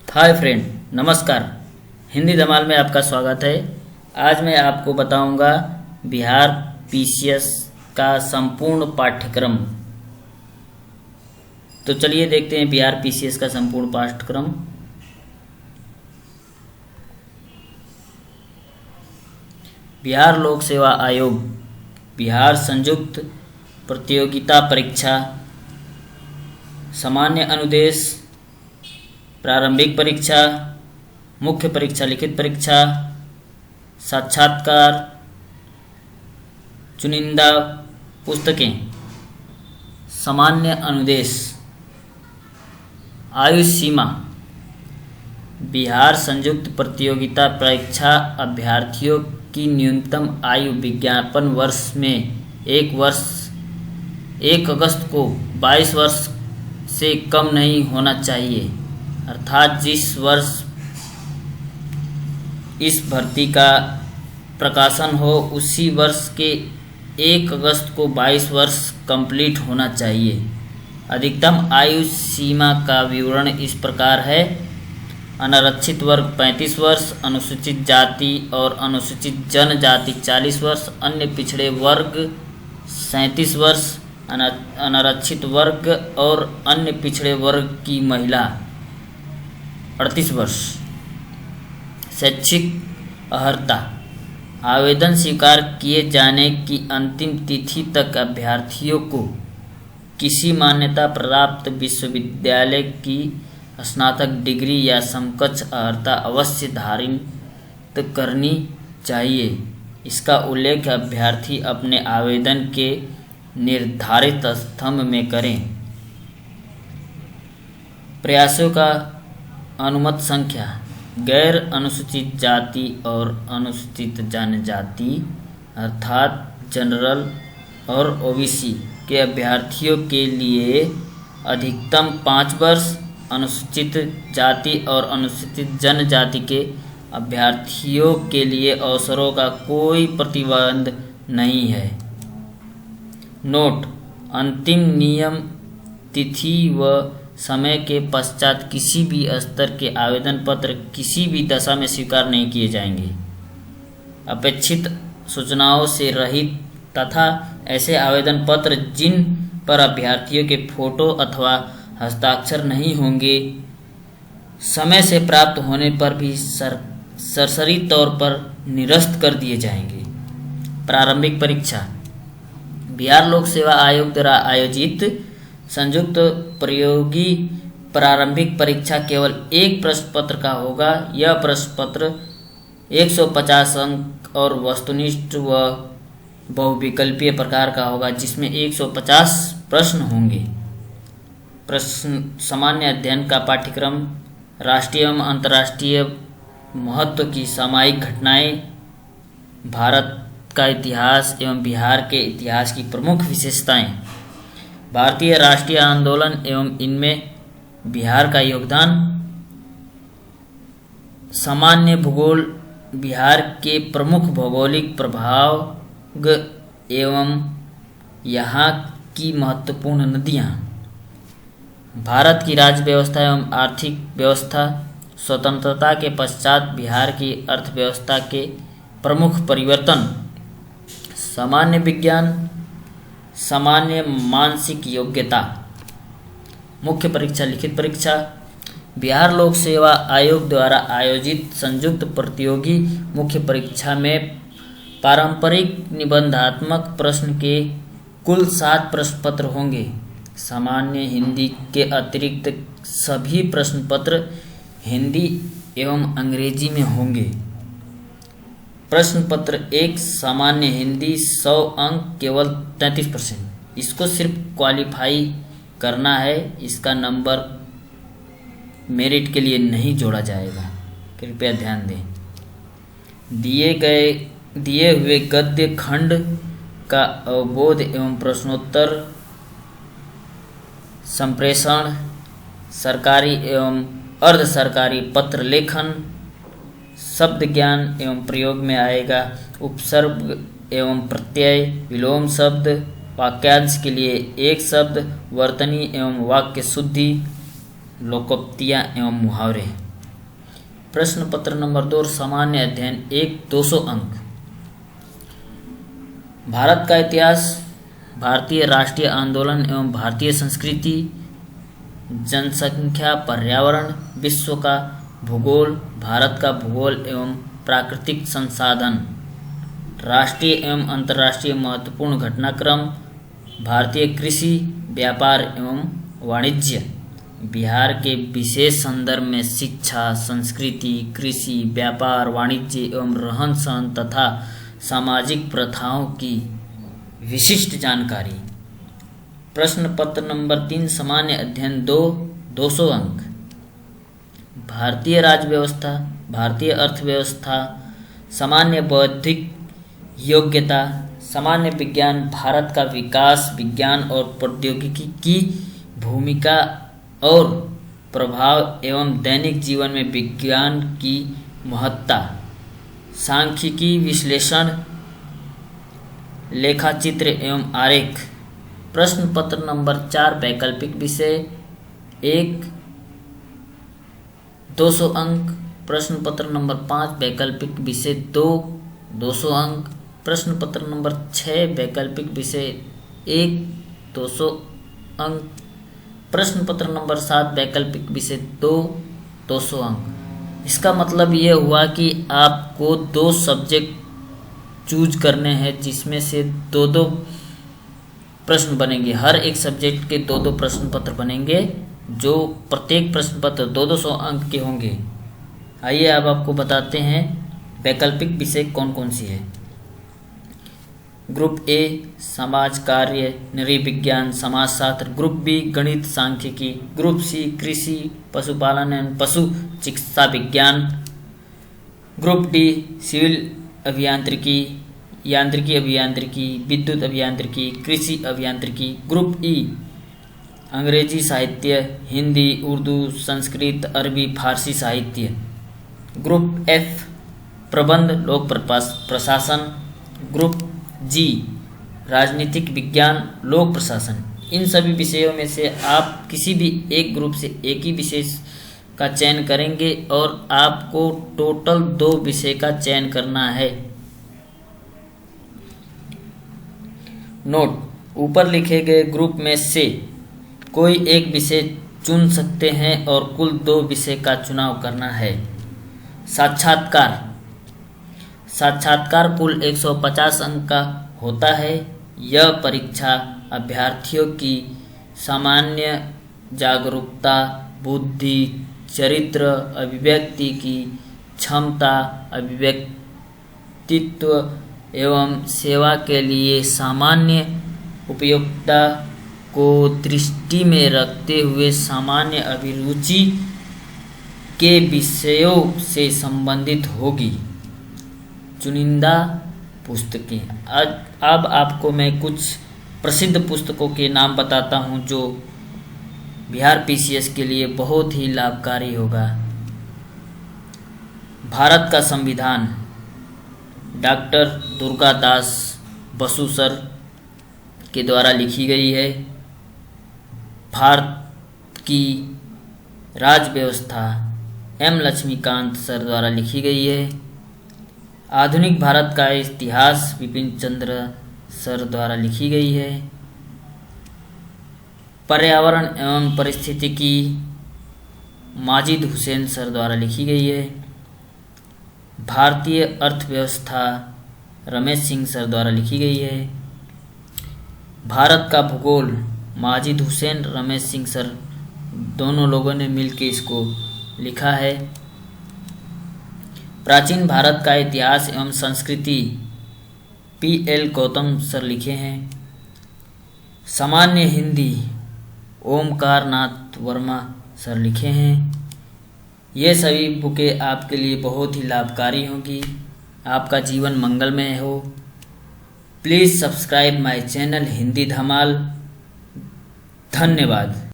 Hi friend, नमस्कार। हिंदी धमाल में आपका स्वागत है। आज मैं आपको बताऊंगा बिहार पीसीएस का संपूर्ण पाठ्यक्रम। तो चलिए देखते हैं बिहार पीसीएस का संपूर्ण पाठ्यक्रम। बिहार लोक सेवा आयोग, बिहार संयुक्त प्रतियोगिता परीक्षा, सामान्य अनुदेश, प्रारंभिक परीक्षा, मुख्य परीक्षा, लिखित परीक्षा, साक्षात्कार, चुनिंदा पुस्तकें, सामान्य अनुदेश। आयु सीमा, बिहार संयुक्त प्रतियोगिता परीक्षा अभ्यर्थियों की न्यूनतम आयु विज्ञापन वर्ष में 1 अगस्त को 22 वर्ष से कम नहीं होना चाहिए, अर्थात जिस वर्ष इस भर्ती का प्रकाशन हो उसी वर्ष के 1 अगस्त को 22 वर्ष कंप्लीट होना चाहिए। अधिकतम आयु सीमा का विवरण इस प्रकार है। अनारक्षित वर्ग 35 वर्ष, अनुसूचित जाति और अनुसूचित जनजाति 40 वर्ष, अन्य पिछड़े वर्ग 37 वर्ष, अनारक्षित वर्ग और अन्य पिछड़े वर्ग की महिला 38 वर्ष। शैक्षिक अर्हता, आवेदन स्वीकार किए जाने की अंतिम तिथि तक अभ्यर्थियों को किसी मान्यता प्राप्त विश्वविद्यालय की स्नातक डिग्री या समकक्ष अर्हता अवश्य धारित करनी चाहिए। इसका उल्लेख अभ्यर्थी अपने आवेदन के निर्धारित स्तंभ में करें। प्रयासों का अनुमत संख्या, गैर अनुसूचित जाति और अनुसूचित जनजाति अर्थात जनरल और ओबीसी के अभ्यर्थियों के लिए अधिकतम 5 वर्ष, अनुसूचित जाति और अनुसूचित जनजाति के अभ्यर्थियों के लिए अवसरों का कोई प्रतिबंध नहीं है। नोट: अंतिम नियम तिथि व समय के पश्चात किसी भी स्तर के आवेदन पत्र किसी भी दशा में स्वीकार नहीं किए जाएंगे। अपेक्षित सूचनाओं से रहित तथा ऐसे आवेदन पत्र जिन पर अभ्यर्थियों के फोटो अथवा हस्ताक्षर नहीं होंगे, समय से प्राप्त होने पर भी सरसरी तौर पर निरस्त कर दिए जाएंगे। प्रारंभिक परीक्षा, बिहार लोक सेवा आयोग द्वारा आयोजित संयुक्त प्रतियोगी प्रारंभिक परीक्षा केवल एक प्रश्न पत्र का होगा। यह प्रश्न पत्र 150 अंक और वस्तुनिष्ठ व बहुविकल्पीय प्रकार का होगा, जिसमें 150 प्रश्न होंगे। प्रश्न सामान्य अध्ययन का पाठ्यक्रम, राष्ट्रीय एवं अंतर्राष्ट्रीय महत्व की सामयिक घटनाएं, भारत का इतिहास एवं बिहार के इतिहास की प्रमुख विशेषताएं, भारतीय राष्ट्रीय आंदोलन एवं इनमें बिहार का योगदान, सामान्य भूगोल, बिहार के प्रमुख भौगोलिक प्रभाव एवं यहाँ की महत्वपूर्ण नदियाँ, भारत की राज्य व्यवस्था एवं आर्थिक व्यवस्था, स्वतंत्रता के पश्चात बिहार की अर्थव्यवस्था के प्रमुख परिवर्तन, सामान्य विज्ञान, सामान्य मानसिक योग्यता। मुख्य परीक्षा, लिखित परीक्षा, बिहार लोक सेवा आयोग द्वारा आयोजित संयुक्त प्रतियोगी मुख्य परीक्षा में पारंपरिक निबंधात्मक प्रश्न के कुल 7 प्रश्न पत्र होंगे। सामान्य हिंदी के अतिरिक्त सभी प्रश्न पत्र हिंदी एवं अंग्रेजी में होंगे। प्रश्न पत्र 1 सामान्य हिंदी 100 अंक, केवल 33%। इसको सिर्फ क्वालिफाई करना है, इसका नंबर मेरिट के लिए नहीं जोड़ा जाएगा, कृपया ध्यान दें। दिए हुए गद्य खंड का अवबोध एवं प्रश्नोत्तर संप्रेषण, सरकारी एवं अर्ध सरकारी पत्र लेखन, शब्द ज्ञान एवं प्रयोग में आएगा। उपसर्ग एवं प्रत्यय, विलोम शब्द, वाक्यांश के लिए एक शब्द, वर्तनी एवं वाक्य शुद्धि, लोकोक्तियाँ एवं मुहावरे। प्रश्न पत्र नंबर 2 सामान्य अध्ययन 1 200 अंक। भारत का इतिहास, भारतीय राष्ट्रीय आंदोलन एवं भारतीय संस्कृति, जनसंख्या, पर्यावरण, विश्व का भूगोल, भारत का भूगोल एवं प्राकृतिक संसाधन, राष्ट्रीय एवं अंतर्राष्ट्रीय महत्वपूर्ण घटनाक्रम, भारतीय कृषि, व्यापार एवं वाणिज्य, बिहार के विशेष संदर्भ में शिक्षा, संस्कृति, कृषि, व्यापार, वाणिज्य एवं रहन सहन तथा सामाजिक प्रथाओं की विशिष्ट जानकारी। प्रश्न पत्र नंबर 3 सामान्य अध्ययन 2 200 अंक। भारतीय राज्य व्यवस्था, भारतीय अर्थव्यवस्था, सामान्य बौद्धिक योग्यता, सामान्य विज्ञान, भारत का विकास, विज्ञान और प्रौद्योगिकी की भूमिका और प्रभाव एवं दैनिक जीवन में विज्ञान की महत्ता, सांख्यिकी, विश्लेषण, लेखाचित्र एवं आरेख। प्रश्न पत्र नंबर 4 वैकल्पिक विषय 1 200 अंक। प्रश्न पत्र नंबर 5 वैकल्पिक विषय 2 200 अंक। प्रश्न पत्र नंबर 6 वैकल्पिक विषय 1 200 अंक। प्रश्न पत्र नंबर 7 वैकल्पिक विषय 2 200 अंक। इसका मतलब ये हुआ कि आपको 2 सब्जेक्ट चूज करने हैं जिसमें से 2 प्रश्न बनेंगे। हर एक सब्जेक्ट के 2 प्रश्न पत्र बनेंगे, जो प्रत्येक प्रश्न पत्र 200 अंक के होंगे। आइए अब आपको बताते हैं वैकल्पिक विषय कौन कौन सी है। ग्रुप ए समाज कार्य, नृविज्ञान, समाजशास्त्र। ग्रुप बी गणित, सांख्यिकी। ग्रुप सी कृषि, पशुपालन एवं पशु चिकित्सा विज्ञान। ग्रुप डी सिविल अभियांत्रिकी, यांत्रिकी अभियांत्रिकी, विद्युत अभियांत्रिकी, कृषि अभियांत्रिकी। ग्रुप ई अंग्रेजी साहित्य, हिंदी, उर्दू, संस्कृत, अरबी, फारसी साहित्य। ग्रुप एफ प्रबंध, लोक प्रशासन। ग्रुप जी राजनीतिक विज्ञान, लोक प्रशासन। इन सभी विषयों में से आप किसी भी एक ग्रुप से एक ही विषय का चयन करेंगे और आपको टोटल 2 विषय का चयन करना है। नोट: ऊपर लिखे गए ग्रुप में से कोई एक विषय चुन सकते हैं और कुल 2 विषय का चुनाव करना है। साक्षात्कार। साक्षात्कार कुल 150 अंक का होता है। यह परीक्षा अभ्यर्थियों की सामान्य जागरूकता, बुद्धि, चरित्र, अभिव्यक्ति की क्षमता, अभिव्यक्तित्व एवं सेवा के लिए सामान्य उपयोगिता को दृष्टि में रखते हुए सामान्य अभिरुचि के विषयों से संबंधित होगी। चुनिंदा पुस्तकें। अब आपको मैं कुछ प्रसिद्ध पुस्तकों के नाम बताता हूं जो बिहार पीसीएस के लिए बहुत ही लाभकारी होगा। भारत का संविधान, डॉक्टर दुर्गादास बसु सर के द्वारा लिखी गई है। भारत की राज्य व्यवस्था, एम लक्ष्मीकांत सर द्वारा लिखी गई है। आधुनिक भारत का इतिहास, विपिन चंद्र सर द्वारा लिखी गई है। पर्यावरण एवं पारिस्थितिकी, माजिद हुसैन सर द्वारा लिखी गई है। भारतीय अर्थव्यवस्था, रमेश सिंह सर द्वारा लिखी गई है। भारत का भूगोल, माजिद हुसैन, रमेश सिंह सर दोनों लोगों ने मिलकर इसको लिखा है। प्राचीन भारत का इतिहास एवं संस्कृति, पीएल गौतम सर लिखे हैं। सामान्य हिंदी, ओमकार नाथ वर्मा सर लिखे हैं। ये सभी बुकें आपके लिए बहुत ही लाभकारी होंगी। आपका जीवन मंगलमय हो। Please subscribe my channel Hindi Dhamaal. धन्यवाद।